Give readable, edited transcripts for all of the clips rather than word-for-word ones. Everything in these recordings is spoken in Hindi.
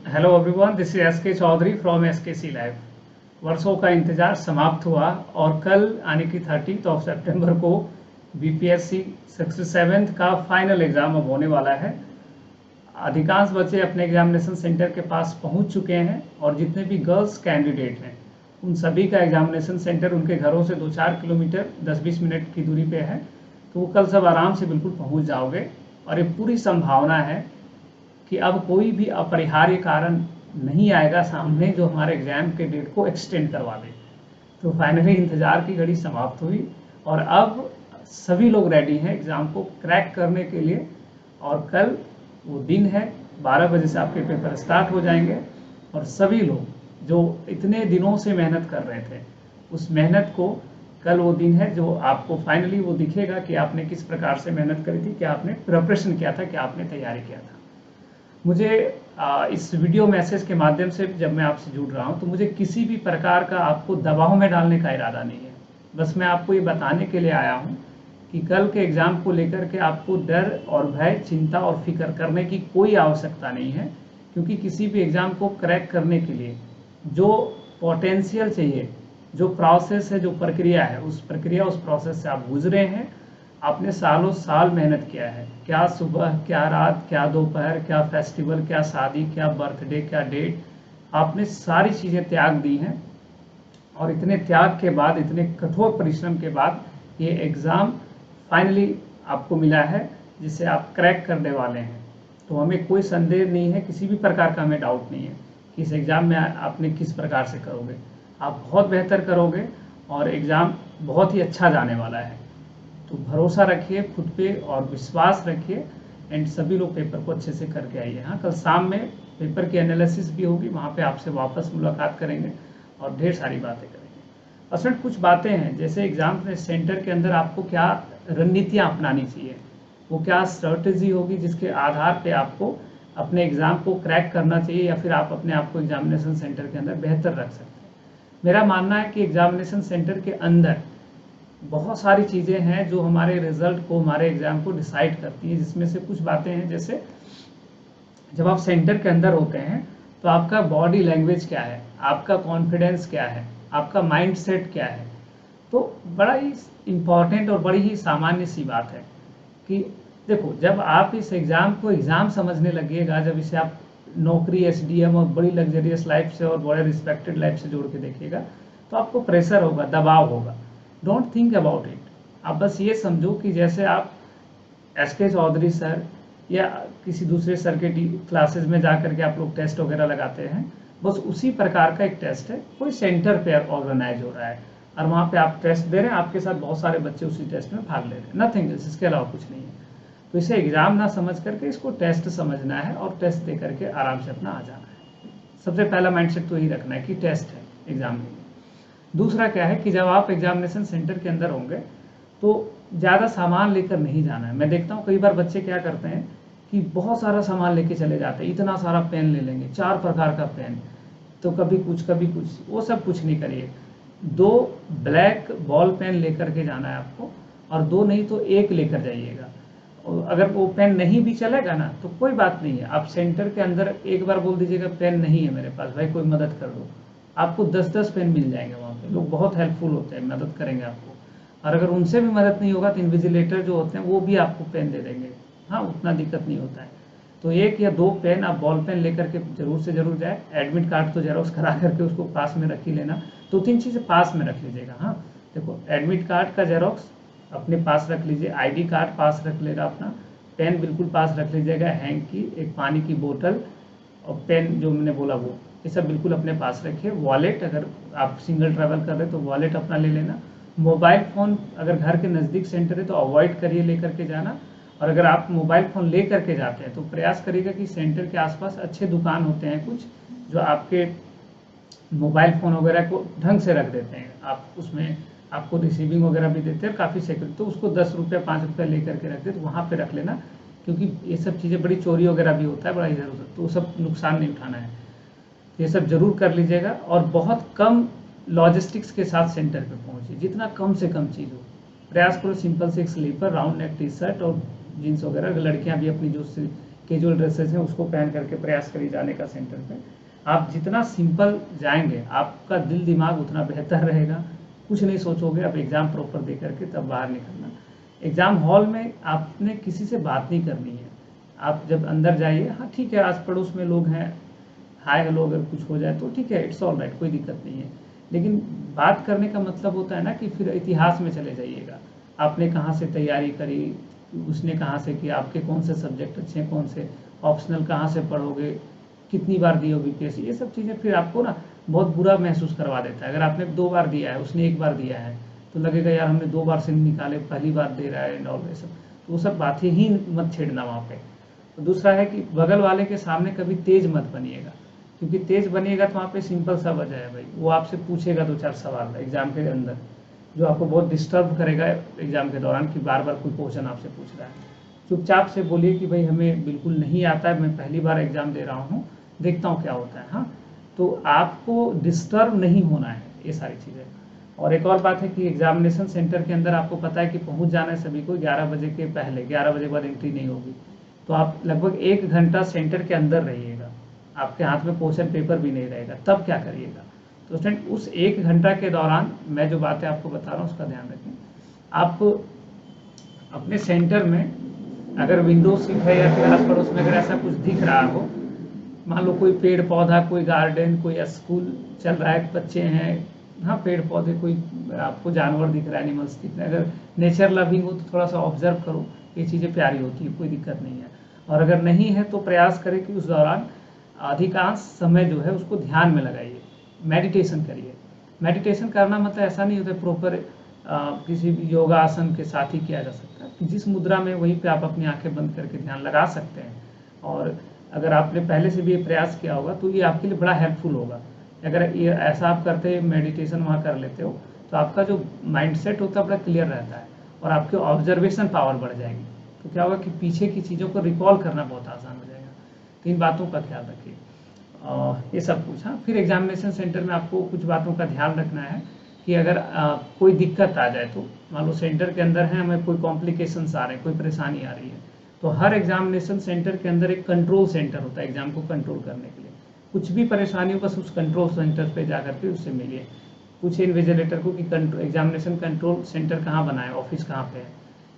Hello everyone, this is S के चौधरी फ्रॉम SKC लाइव। वर्षों का इंतजार समाप्त हुआ और कल यानी कि 30 सितंबर को BPSC 67th का फाइनल एग्जाम अब होने वाला है। अधिकांश बच्चे अपने एग्जामिनेशन सेंटर के पास पहुंच चुके हैं और जितने भी गर्ल्स कैंडिडेट हैं उन सभी का एग्जामिनेशन सेंटर उनके घरों से 2-4 किलोमीटर 10-20 मिनट की दूरी पे है। तो वो कल सब आराम से बिल्कुल पहुंच जाओगे और ये पूरी संभावना है कि अब कोई भी अपरिहार्य कारण नहीं आएगा सामने जो हमारे एग्जाम के डेट को एक्सटेंड करवा दे। तो फाइनली इंतजार की घड़ी समाप्त हुई और अब सभी लोग रेडी हैं एग्जाम को क्रैक करने के लिए। और कल वो दिन है, 12 बजे से आपके पेपर स्टार्ट हो जाएंगे और सभी लोग जो इतने दिनों से मेहनत कर रहे थे उस मेहनत को कल वो दिन है जो आपको फाइनली वो दिखेगा कि आपने किस प्रकार से मेहनत करी थी, क्या आपने प्रिपरेशन किया था, क्या आपने तैयारी किया था। मुझे इस वीडियो मैसेज के माध्यम से जब मैं आपसे जुड़ रहा हूं तो मुझे किसी भी प्रकार का आपको दबाव में डालने का इरादा नहीं है। बस मैं आपको ये बताने के लिए आया हूं कि कल के एग्जाम को लेकर के आपको डर और भय, चिंता और फिक्र करने की कोई आवश्यकता नहीं है, क्योंकि किसी भी एग्जाम को क्रैक करने के लिए जो पोटेंशियल चाहिए, जो प्रोसेस है, जो प्रक्रिया है, उस प्रक्रिया उस प्रोसेस से आप गुजरे हैं। आपने सालों साल मेहनत किया है, क्या सुबह, क्या रात, क्या दोपहर, क्या फेस्टिवल, क्या शादी, क्या बर्थडे, क्या डेट, आपने सारी चीज़ें त्याग दी हैं। और इतने त्याग के बाद, इतने कठोर परिश्रम के बाद ये एग्ज़ाम फाइनली आपको मिला है जिसे आप क्रैक करने वाले हैं। तो हमें कोई संदेह नहीं है, किसी भी प्रकार का हमें डाउट नहीं है कि इस एग्ज़ाम में आपने किस प्रकार से करोगे। आप बहुत बेहतर करोगे और एग्ज़ाम बहुत ही अच्छा जाने वाला है। तो भरोसा रखिए खुद पे और विश्वास रखिए एंड सभी लोग पेपर को अच्छे से करके आइए। हाँ, कल शाम में पेपर की एनालिसिस भी होगी, वहाँ पे आपसे वापस मुलाकात करेंगे और ढेर सारी बातें करेंगे। असल कुछ बातें हैं, जैसे एग्जाम सेंटर के अंदर आपको क्या रणनीतियाँ अपनानी चाहिए, वो क्या स्ट्रेटजी होगी जिसके आधार पे आपको अपने एग्ज़ाम को क्रैक करना चाहिए या फिर आप अपने आप को एग्जामिनेशन सेंटर के अंदर बेहतर रख सकते हैं। मेरा मानना है कि एग्जामिनेशन सेंटर के अंदर बहुत सारी चीज़ें हैं जो हमारे रिजल्ट को, हमारे एग्जाम को डिसाइड करती हैं, जिसमें से कुछ बातें हैं जैसे जब आप सेंटर के अंदर होते हैं तो आपका बॉडी लैंग्वेज क्या है, आपका कॉन्फिडेंस क्या है, आपका माइंड सेट क्या है। तो बड़ा ही इम्पॉर्टेंट और बड़ी ही सामान्य सी बात है कि देखो, जब आप इस एग्ज़ाम को एग्ज़ाम समझने लगिएगा, जब इसे आप नौकरी, SDM और बड़ी लग्जरियस लाइफ से और बड़े रिस्पेक्टेड लाइफ से जोड़ के देखिएगा तो आपको प्रेशर होगा, दबाव होगा। Don't think about it. आप बस ये समझो कि जैसे आप SK चौधरी सर या किसी दूसरे सर के क्लासेस में जा करके आप लोग टेस्ट वगैरह लगाते हैं, बस उसी प्रकार का एक टेस्ट है, कोई सेंटर पे ऑर्गेनाइज हो रहा है और वहाँ पे आप टेस्ट दे रहे हैं, आपके साथ बहुत सारे बच्चे उसी टेस्ट में भाग ले रहे हैं, नथिंग एल्स, इसके अलावा कुछ नहीं है। तो इसे एग्जाम ना समझ करके इसको टेस्ट समझना है और टेस्ट दे करके आराम से अपना आ जाना है। सबसे पहला माइंडसेट तो यही रखना है कि टेस्ट है, एग्जाम नहीं। दूसरा क्या है कि जब आप एग्जामिनेशन सेंटर के अंदर होंगे तो ज़्यादा सामान लेकर नहीं जाना है। मैं देखता हूँ कई बार बच्चे क्या करते हैं कि बहुत सारा सामान लेके चले जाते हैं, इतना सारा पेन ले लेंगे, 4 प्रकार का पेन, तो कभी कुछ कभी कुछ, वो सब कुछ नहीं करिए। 2 ब्लैक बॉल पेन लेकर के जाना है आपको और 2 नहीं तो 1 लेकर जाइएगा। और अगर वो पेन नहीं भी चलेगा ना तो कोई बात नहीं है, आप सेंटर के अंदर एक बार बोल दीजिएगा पेन नहीं है मेरे पास, भाई कोई मदद कर दो, आपको 10-10 पेन मिल जाएंगे। वहाँ पे लोग बहुत हेल्पफुल होते हैं, मदद करेंगे आपको। और अगर उनसे भी मदद नहीं होगा तो इन्विजिलेटर जो होते हैं वो भी आपको पेन दे देंगे। हाँ, उतना दिक्कत नहीं होता है। तो 1 या 2 पेन आप बॉल पेन लेकर के जरूर से जरूर जाए। एडमिट कार्ड तो जेरोक्स करा करके उसको पास में रख ही लेना, 2-3 चीज़ें पास में रख लीजिएगा। हाँ देखो, एडमिट कार्ड का जेरोक्स अपने पास रख लीजिए, ID कार्ड पास रख लेगा अपना, पेन बिल्कुल पास रख लीजिएगा, हैंग की, एक पानी की बोतल और पेन जो मैंने बोला वो, ये सब बिल्कुल अपने पास रखिए। वॉलेट, अगर आप सिंगल ट्रैवल कर रहे हैं तो वॉलेट अपना ले लेना। मोबाइल फ़ोन अगर घर के नज़दीक सेंटर है तो अवॉइड करिए लेकर के जाना। और अगर आप मोबाइल फ़ोन ले करके जाते हैं तो प्रयास करिएगा कि सेंटर के आसपास अच्छे दुकान होते हैं कुछ जो आपके मोबाइल फ़ोन वगैरह को ढंग से रख देते हैं, आप उसमें आपको रिसीविंग वगैरह भी देते हैं काफ़ी सिक्योरिटी, तो उसको 10 रुपये 5 रुपये ले करके रखते तो वहाँ पे रख लेना, क्योंकि ये सब चीज़ें बड़ी चोरी वगैरह भी होता है बड़ा इधर उधर, तो वो सब नुकसान नहीं उठाना है। ये सब जरूर कर लीजिएगा और बहुत कम लॉजिस्टिक्स के साथ सेंटर पे पहुंचिए, जितना कम से कम चीज़ हो। प्रयास करो सिंपल से एक slipper, round neck T shirt और जीन्स वगैरह, लड़कियां भी अपनी जो कैजुअल ड्रेसेस हैं उसको पहन करके प्रयास करिए जाने का सेंटर पे। आप जितना सिंपल जाएंगे आपका दिल दिमाग उतना बेहतर रहेगा, कुछ नहीं सोचोगे, आप एग्ज़ाम प्रॉपर दे करके तब बाहर निकलना। एग्ज़ाम हॉल में आपने किसी से बात नहीं करनी है। आप जब अंदर जाइए, हाँ ठीक है, आस पड़ोस में लोग हैं, हाय हेलो अगर कुछ हो जाए तो ठीक है, इट्स ऑल राइट, कोई दिक्कत नहीं है। लेकिन बात करने का मतलब होता है ना कि फिर इतिहास में चले जाइएगा, आपने कहाँ से तैयारी करी, उसने कहाँ से किया, आपके कौन से सब्जेक्ट अच्छे हैं, कौन से ऑप्शनल कहाँ से पढ़ोगे, कितनी बार दिए हो बीपीएससी, ये सब चीज़ें फिर आपको ना बहुत बुरा महसूस करवा देता है। अगर आपने 2 बार दिया है, उसने 1 बार दिया है, तो लगेगा यार हमने 2 बार से नहीं निकाले, पहली बार दे रहा है एंड ऑल, ये सब तो वो सब बातें ही मत छेड़ना वहाँ पे। तो दूसरा है कि बगल वाले के सामने कभी तेज मत बनिएगा, क्योंकि तेज बनिएगा तो वहाँ पे सिंपल सा वजह है भाई, वो आपसे पूछेगा 2-4 सवाल एग्जाम के अंदर, जो आपको बहुत डिस्टर्ब करेगा एग्जाम के दौरान कि बार बार कोई क्वेश्चन आपसे पूछ रहा है। चुपचाप से बोलिए कि भाई हमें बिल्कुल नहीं आता है, मैं पहली बार एग्जाम दे रहा हूँ, देखता हूँ क्या होता है। हाँ, तो आपको डिस्टर्ब नहीं होना है, ये सारी चीज़ें। और एक और बात है कि एग्जामिनेशन सेंटर के अंदर आपको पता है कि पहुंच जाना है सभी को 11 बजे के पहले, 11 बजे के बाद एंट्री नहीं होगी। तो आप लगभग 1 घंटा सेंटर के अंदर रहिएगा, आपके हाथ में क्वेश्चन पेपर भी नहीं रहेगा, तब क्या करिएगा। तो स्टूडेंट उस 1 घंटा के दौरान मैं जो बातें आपको बता रहा हूँ उसका ध्यान रखें। आप अपने सेंटर में अगर विंडो सीट है या फिर आस पड़ोस में अगर ऐसा कुछ दिख रहा हो, मान लो कोई पेड़ पौधा, कोई गार्डन, कोई स्कूल चल रहा है, बच्चे हैं, हाँ पेड़ पौधे, कोई आपको जानवर दिख रहा है, एनिमल्स दिख रहे हैं, अगर नेचर लविंग हो तो थोड़ा सा ऑब्जर्व करो, ये चीज़ें प्यारी होती है, कोई दिक्कत नहीं है। और अगर नहीं है तो प्रयास करें कि उस दौरान अधिकांश समय जो है उसको ध्यान में लगाइए, मेडिटेशन करिए। मेडिटेशन करना मतलब ऐसा नहीं होता प्रॉपर किसी भी योगा आसन के साथ ही किया जा सकता है, जिस मुद्रा में वहीं पे आप अपनी आंखें बंद करके ध्यान लगा सकते हैं। और अगर आपने पहले से भी ये प्रयास किया होगा तो ये आपके लिए बड़ा हेल्पफुल होगा। अगर ये ऐसा आप करते मेडिटेशन वहाँ कर लेते हो तो आपका जो माइंडसेट होता है बड़ा क्लियर रहता है और आपकी ऑब्जर्वेशन पावर बढ़ जाएगी। तो क्या होगा कि पीछे की चीज़ों को रिकॉल करना बहुत आसान हो जाएगा। तो इन बातों का ख्याल रखिए। ये सब कुछ, हाँ फिर एग्जामिनेशन सेंटर में आपको कुछ बातों का ध्यान रखना है कि अगर कोई दिक्कत आ जाए, तो मान लो सेंटर के अंदर है, हमें कोई कॉम्प्लिकेशंस आ रहे हैं, कोई परेशानी आ रही है, तो हर एग्जामिनेशन सेंटर के अंदर एक कंट्रोल सेंटर होता है एग्जाम को कंट्रोल करने के लिए। कुछ भी परेशानी हो बस उस कंट्रोल सेंटर पे जा करके उससे मिलिए, पूछिए इन्विजिलेटर को कि एग्जामिनेशन कंट्रोल सेंटर कहाँ बना है, ऑफिस कहाँ पे है,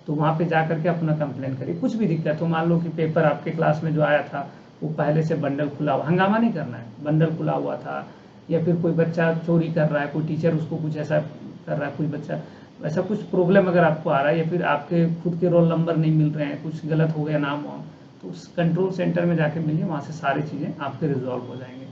तो वहाँ पे जा करके अपना कंप्लेन करिए। कुछ भी दिक्कत हो, मान लो कि पेपर आपके क्लास में जो आया था वो पहले से बंडल खुला हुआ, हंगामा नहीं करना है, बंडल खुला हुआ था, या फिर कोई बच्चा चोरी कर रहा है, कोई टीचर उसको कुछ ऐसा कर रहा है, कोई बच्चा ऐसा कुछ प्रॉब्लम अगर आपको आ रहा है, या फिर आपके खुद के रोल नंबर नहीं मिल रहे हैं, कुछ गलत हो गया नाम वाम, तो उस कंट्रोल सेंटर में जाके मिलिए, वहाँ से सारी चीज़ें आपके रिजॉल्व हो जाएंगे।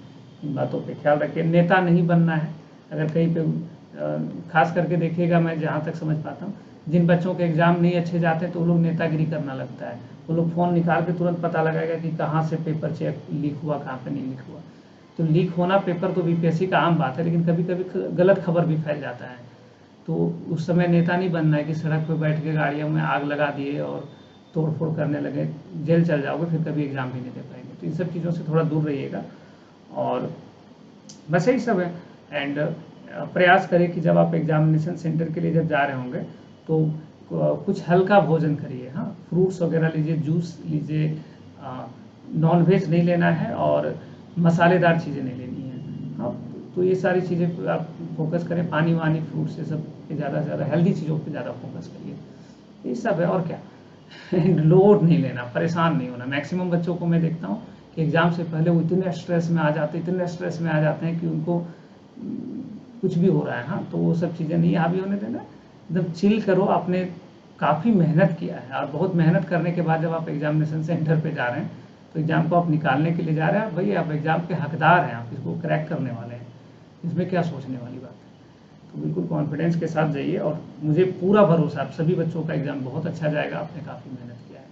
इन बातों पे ख्याल रखिए। नेता नहीं बनना है। अगर कहीं पे खास करके देखिएगा, मैं जहाँ तक समझ पाता हूँ, जिन बच्चों के एग्जाम नहीं अच्छे जाते तो वो लोग नेतागिरी करना लगता है, वो लोग फ़ोन निकाल के तुरंत पता लगाएगा कि कहाँ से पेपर चेक लीक हुआ, कहाँ पे नहीं लीक हुआ। तो लीक होना पेपर तो बीपीएससी का आम बात है, लेकिन कभी कभी गलत खबर भी फैल जाता है। तो उस समय नेता नहीं बनना है कि सड़क पर बैठ के गाड़ियों में आग लगा दिए और तोड़ फोड़ करने लगे, जेल चल जाओगे, फिर कभी एग्जाम भी नहीं दे पाएंगे। तो इन सब चीज़ों से थोड़ा दूर रहिएगा। और बस यही सब है। एंड प्रयास करें कि जब आप एग्जामिनेशन सेंटर के लिए जब जा रहे होंगे तो कुछ हल्का भोजन करिए। हाँ, फ्रूट्स वगैरह लीजिए, जूस लीजिए, नॉन वेज नहीं लेना है और मसालेदार चीज़ें नहीं लेनी है। हाँ, तो ये सारी चीज़ें पे आप फोकस करें, पानी वानी, फ्रूट्स, ये सब पे ज़्यादा से ज़्यादा हेल्दी चीज़ों पे ज़्यादा फोकस करिए। ये सब है और क्या। लोड नहीं लेना, परेशान नहीं होना। मैक्सिमम बच्चों को मैं देखता हूँ कि एग्ज़ाम से पहले वो इतने स्ट्रेस में आ जाते हैं कि उनको कुछ भी हो रहा है। हाँ, तो वो सब चीज़ें नहीं हावी होने देना, एकदम चिल करो। आपने काफ़ी मेहनत किया है और बहुत मेहनत करने के बाद जब आप एग्जामिनेशन सेंटर पे जा रहे हैं तो एग्ज़ाम को आप निकालने के लिए जा रहे हैं, भाई आप एग्ज़ाम के हकदार हैं, आप इसको क्रैक करने वाले हैं, इसमें क्या सोचने वाली बात है। तो बिल्कुल कॉन्फिडेंस के साथ जाइए और मुझे पूरा भरोसा आप सभी बच्चों का एग्ज़ाम बहुत अच्छा जाएगा, आपने काफ़ी मेहनत किया है।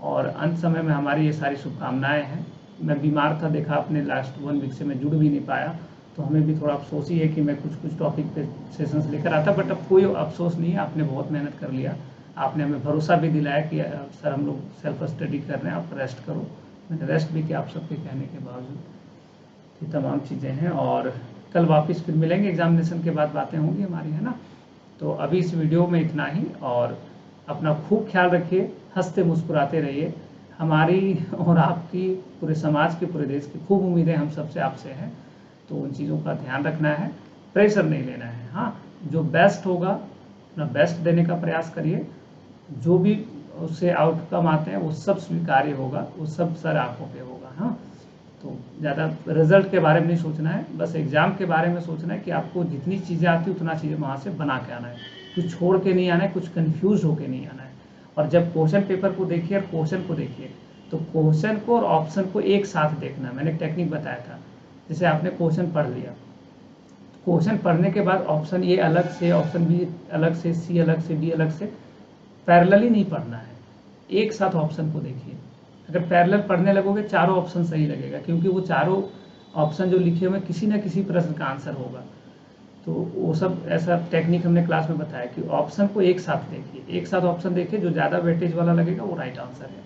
और अंत समय में हमारी ये सारी शुभकामनाएँ हैं। मैं बीमार था, देखा आपने लास्ट 1 वीक से मैं जुड़ भी नहीं पाया, तो हमें भी थोड़ा अफसोस ही है कि मैं कुछ टॉपिक पे सेशंस लेकर आता, बट अब कोई अफसोस नहीं है, आपने बहुत मेहनत कर लिया, आपने हमें भरोसा भी दिलाया कि सर हम लोग सेल्फ स्टडी कर रहे हैं, आप रेस्ट करो। मैंने रेस्ट भी किया आप सबके कहने के बावजूद। ये तमाम चीज़ें हैं और कल वापस फिर मिलेंगे, एग्जामिनेशन के बाद बातें होंगी हमारी, है ना। तो अभी इस वीडियो में इतना ही और अपना खूब ख्याल रखिए, हंसते मुस्कुराते रहिए, हमारी और आपकी, पूरे समाज की, पूरे देश की खूब उम्मीदें हम सबसे आपसे हैं, तो उन चीज़ों का ध्यान रखना है, प्रेशर नहीं लेना है। हाँ, जो बेस्ट होगा अपना बेस्ट देने का प्रयास करिए, जो भी उससे आउटकम आते हैं वो सब स्वीकार्य होगा, वो सब सर आंखों पे होगा। हाँ, तो ज़्यादा रिजल्ट के बारे में नहीं सोचना है, बस एग्ज़ाम के बारे में सोचना है कि आपको जितनी चीज़ें आती उतना चीज़ें वहाँ से बना के आना है, कुछ छोड़ के नहीं आना है, कुछ कन्फ्यूज होके नहीं आना है। और जब क्वेश्चन पेपर को देखिए और क्वेश्चन को देखिए, तो क्वेश्चन को और ऑप्शन को एक साथ देखना है। मैंने एक टेक्निक बताया था, जैसे आपने क्वेश्चन पढ़ लिया, क्वेश्चन पढ़ने के बाद ऑप्शन ए अलग से, ऑप्शन बी अलग से, सी अलग से, डी अलग से, पैरेलली नहीं पढ़ना है, एक साथ ऑप्शन को देखिए। अगर पैरेलल पढ़ने लगोगे चारों ऑप्शन सही लगेगा, क्योंकि वो चारों ऑप्शन जो लिखे हुए किसी न किसी प्रश्न का आंसर होगा। तो वो सब ऐसा टेक्निक हमने क्लास में बताया कि ऑप्शन को एक साथ देखिए, एक साथ ऑप्शन देखिए, जो ज़्यादा वेटेज वाला लगेगा वो राइट आंसर है,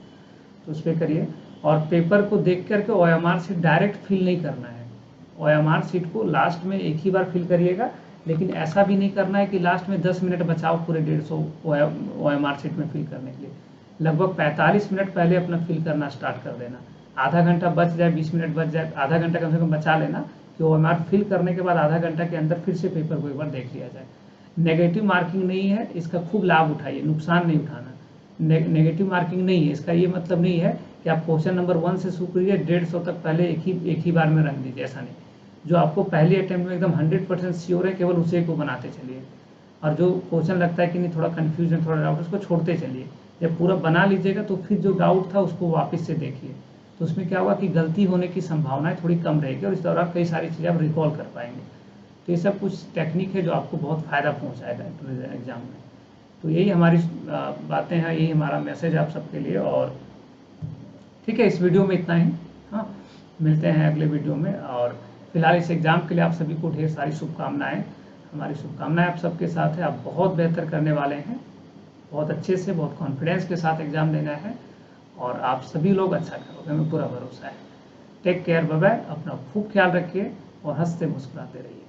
तो उस पर करिए। और पेपर को देख करके OMR सीट डायरेक्ट फिल नहीं करना है, OMR सीट को लास्ट में एक ही बार फिल करिएगा, लेकिन ऐसा भी नहीं करना है कि लास्ट में 10 मिनट बचाओ पूरे 150 OMR सीट में फिल करने के लिए। लगभग 45 मिनट पहले अपना फिल करना स्टार्ट कर देना, आधा घंटा बच जाए, 20 मिनट बच जाए, आधा घंटा कम से कम बचा लेना कि OMR फिल करने के बाद आधा घंटा के अंदर फिर से पेपर को एक बार देख लिया जाए। नेगेटिव मार्किंग नहीं है, इसका खूब लाभ उठाइए, नुकसान नहीं उठाना। नेगेटिव मार्किंग नहीं है, इसका ये मतलब नहीं है कि आप क्वेश्चन नंबर 1 से शुरू करिए 150 तक पहले एक ही बार में रख दीजिए, ऐसा नहीं। जो आपको पहले अटेम्प्ट में एकदम 100% श्योर है, केवल उसे को बनाते चलिए, और जो क्वेश्चन लगता है कि नहीं थोड़ा कन्फ्यूजन, थोड़ा डाउट, उसको छोड़ते चलिए। जब पूरा बना लीजिएगा तो फिर जो डाउट था उसको वापस से देखिए, तो उसमें क्या होगा कि गलती होने की संभावनाएं थोड़ी कम रहेगी, और इस दौरान कई सारी चीज़ें आप रिकॉल कर पाएंगे। तो ये सब कुछ टेक्निक है जो आपको बहुत फ़ायदा पहुँचाएगा एग्जाम में। तो यही हमारी बातें हैं, यही हमारा मैसेज आप सबके लिए। और ठीक है, इस वीडियो में इतना ही। हाँ, मिलते हैं अगले वीडियो में, और फिलहाल इस एग्ज़ाम के लिए आप सभी को ढेर सारी शुभकामनाएं। हमारी शुभकामनाएं आप सबके साथ है, आप बहुत बेहतर करने वाले हैं, बहुत अच्छे से, बहुत कॉन्फिडेंस के साथ एग्ज़ाम देना है, और आप सभी लोग अच्छा करोगे, हमें पूरा भरोसा है। टेक केयर, बाय बाय, अपना खूब ख्याल रखिए और हंसते मुस्कुराते रहिए।